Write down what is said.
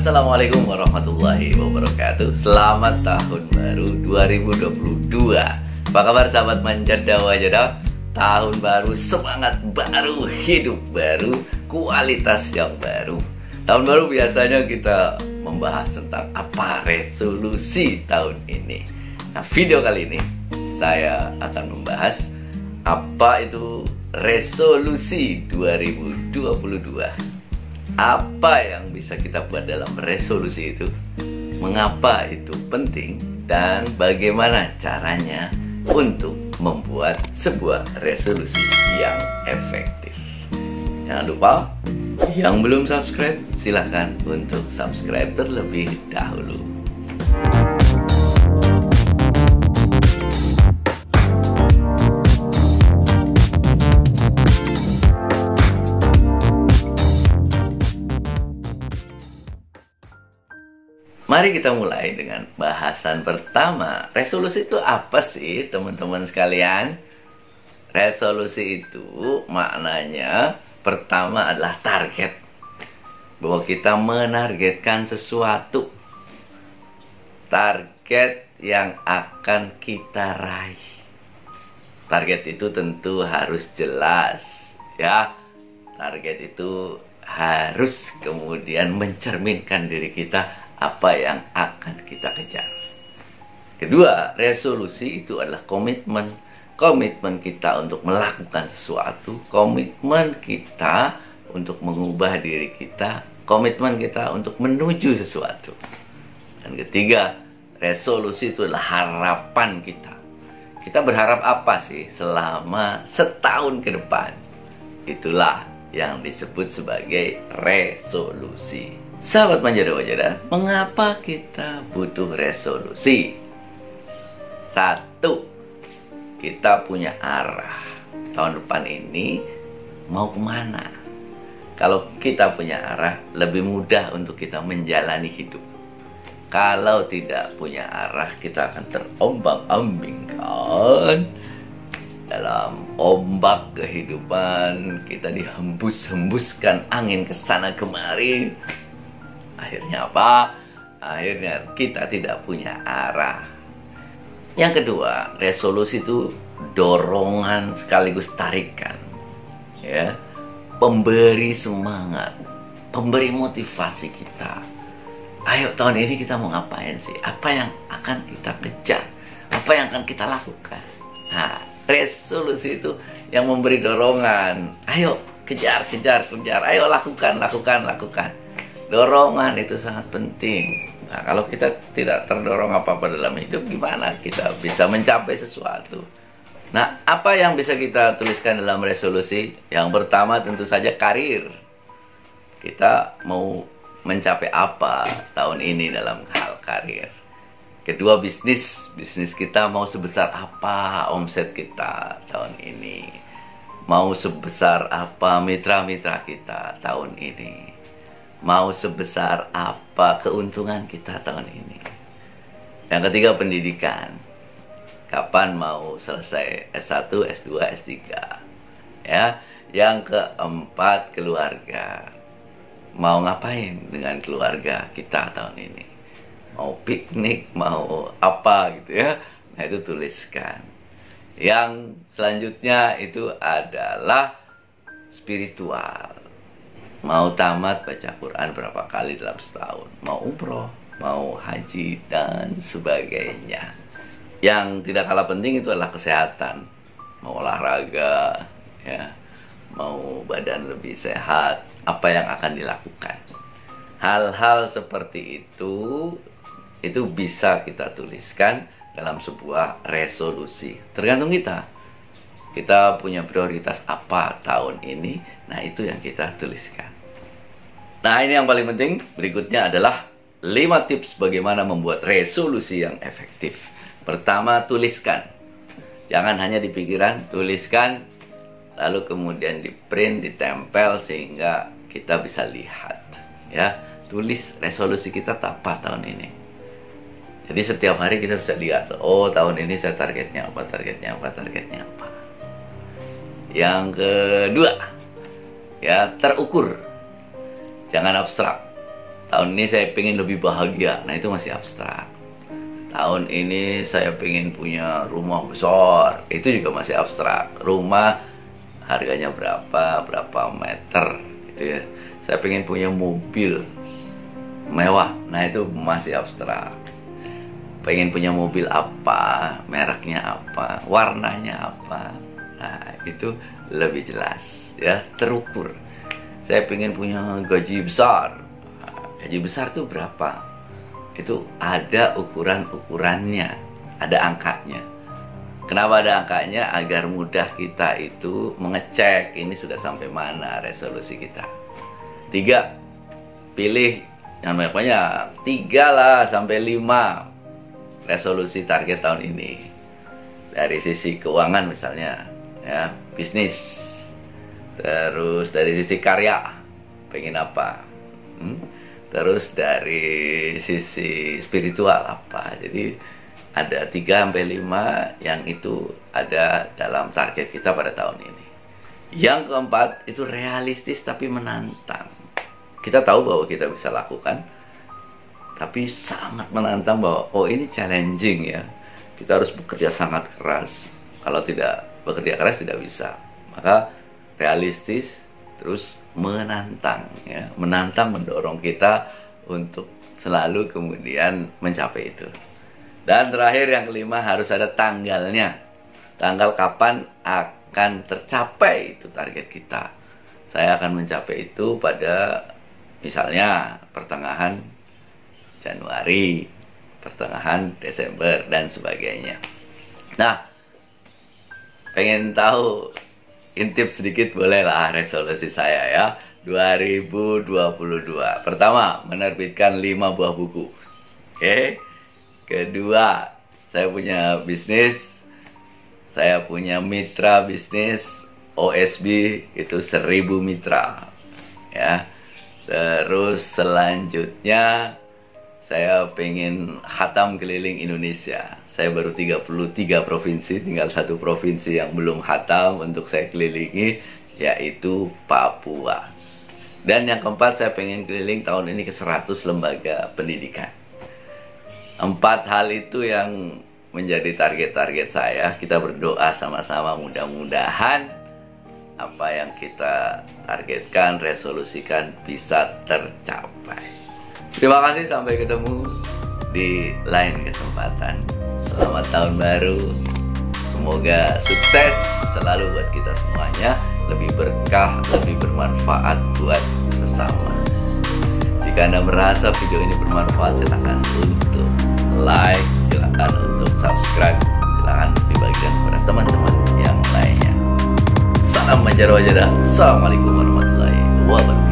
Assalamualaikum warahmatullahi wabarakatuh. Selamat tahun baru 2022. Apa kabar sahabat Manjada Wajada? Tahun baru, semangat baru, hidup baru, kualitas yang baru. Tahun baru biasanya kita membahas tentang apa resolusi tahun ini. Nah, video kali ini saya akan membahas apa itu resolusi 2022. Apa yang bisa kita buat dalam resolusi itu, mengapa itu penting, dan bagaimana caranya untuk membuat sebuah resolusi yang efektif. Jangan lupa, yang belum subscribe, silahkan untuk subscribe terlebih dahulu. Mari kita mulai dengan bahasan pertama. Resolusi itu apa sih, teman-teman sekalian? Resolusi itu maknanya pertama adalah target. Bahwa kita menargetkan sesuatu. Target yang akan kita raih. Target itu tentu harus jelas, ya. Target itu harus kemudian mencerminkan diri kita apa yang akan kita kejar. Kedua, resolusi itu adalah komitmen. Komitmen kita untuk melakukan sesuatu, komitmen kita untuk mengubah diri kita, komitmen kita untuk menuju sesuatu. Dan ketiga, resolusi itu adalah harapan kita. Kita berharap apa sih selama setahun ke depan? Itulah yang disebut sebagai resolusi. Sahabat Manjada Wajada, mengapa kita butuh resolusi? Satu, kita punya arah. Tahun depan ini mau kemana? Kalau kita punya arah, lebih mudah untuk kita menjalani hidup. Kalau tidak punya arah, kita akan terombang-ambingkan dalam ombak kehidupan. Kita dihembus-hembuskan angin ke sana kemari. Akhirnya apa? Akhirnya kita tidak punya arah. Yang kedua, resolusi itu dorongan sekaligus tarikan, ya, pemberi semangat, pemberi motivasi kita. Ayo, tahun ini kita mau ngapain sih? Apa yang akan kita kejar? Apa yang akan kita lakukan? Nah, resolusi itu yang memberi dorongan. Ayo, kejar. Ayo, lakukan. Dorongan itu sangat penting. Nah, kalau kita tidak terdorong apa-apa dalam hidup, gimana kita bisa mencapai sesuatu? Nah, apa yang bisa kita tuliskan dalam resolusi? Yang pertama tentu saja karir. Kita mau mencapai apa tahun ini dalam hal karir. Kedua, bisnis. Bisnis kita mau sebesar apa omset kita tahun ini. Mau sebesar apa mitra-mitra kita tahun ini. Mau sebesar apa keuntungan kita tahun ini. Yang ketiga, pendidikan. Kapan mau selesai S1, S2, S3. Ya. Yang keempat, keluarga. Mau ngapain dengan keluarga kita tahun ini? Mau piknik, mau apa gitu ya. Nah, itu tuliskan. Yang selanjutnya itu adalah spiritual. Mau tamat baca Quran berapa kali dalam setahun, mau umroh, mau haji, dan sebagainya. Yang tidak kalah penting itu adalah kesehatan. Mau olahraga, ya, mau badan lebih sehat, apa yang akan dilakukan. Hal-hal seperti itu bisa kita tuliskan dalam sebuah resolusi. Tergantung kita. Kita punya prioritas apa tahun ini, nah itu yang kita tuliskan. Nah, ini yang paling penting. Berikutnya adalah 5 tips bagaimana membuat resolusi yang efektif. Pertama, tuliskan. Jangan hanya di pikiran, tuliskan. Lalu kemudian di print, ditempel sehingga kita bisa lihat. Ya, tulis resolusi kita apa tahun ini. Jadi setiap hari kita bisa lihat, oh tahun ini saya targetnya apa. Yang kedua, ya, terukur. Jangan abstrak. tahun ini saya pengen lebih bahagia. Nah, itu masih abstrak. Tahun ini saya pengen punya rumah besar. Itu juga masih abstrak. Rumah harganya berapa meter gitu ya. Saya pengen punya mobil mewah. Nah, itu masih abstrak. Pengen punya mobil apa, mereknya apa, warnanya apa. Nah, itu lebih jelas ya, terukur. Saya pengen punya gaji besar. Gaji besar tuh berapa? Itu ada ukuran-ukurannya, ada angkanya. Kenapa ada angkanya? Agar mudah kita itu mengecek ini sudah sampai mana resolusi kita. 3, pilih yang banyak, 3 lah sampai 5 resolusi target tahun ini. Dari sisi keuangan misalnya, ya, bisnis. Terus dari sisi karya, pengen apa? Terus dari sisi spiritual apa? Jadi ada 3-5 yang itu ada dalam target kita pada tahun ini. Yang keempat itu realistis tapi menantang. Kita tahu bahwa kita bisa lakukan, tapi sangat menantang bahwa oh ini challenging ya. Kita harus bekerja sangat keras. Kalau tidak bekerja keras tidak bisa. Maka realistis terus menantang ya, menantang mendorong kita untuk selalu kemudian mencapai itu. Dan terakhir yang kelima, harus ada tanggalnya. Tanggal kapan akan tercapai itu target kita. Saya akan mencapai itu pada misalnya pertengahan Januari, pertengahan Desember dan sebagainya. Nah, pengen tahu intip sedikit bolehlah resolusi saya ya. 2022. Pertama, menerbitkan 5 buah buku. Oke. Kedua, saya punya bisnis. Saya punya mitra bisnis OSB itu 1000 mitra. Ya. Terus selanjutnya saya pengen khatam keliling Indonesia. Saya baru 33 provinsi, tinggal 1 provinsi yang belum khatam untuk saya kelilingi, yaitu Papua. Dan yang keempat, saya pengen keliling tahun ini ke 100 lembaga pendidikan. 4 hal itu yang menjadi target-target saya. Kita berdoa sama-sama, mudah-mudahan apa yang kita targetkan, resolusikan bisa tercapai. Terima kasih, sampai ketemu di lain kesempatan. Selamat tahun baru. Semoga sukses selalu buat kita semuanya. Lebih berkah, lebih bermanfaat buat sesama. Jika Anda merasa video ini bermanfaat, silakan untuk like, silakan untuk subscribe, silakan dibagikan kepada teman-teman yang lainnya. Salam Majar Wajadah. Assalamualaikum warahmatullahi wabarakatuh.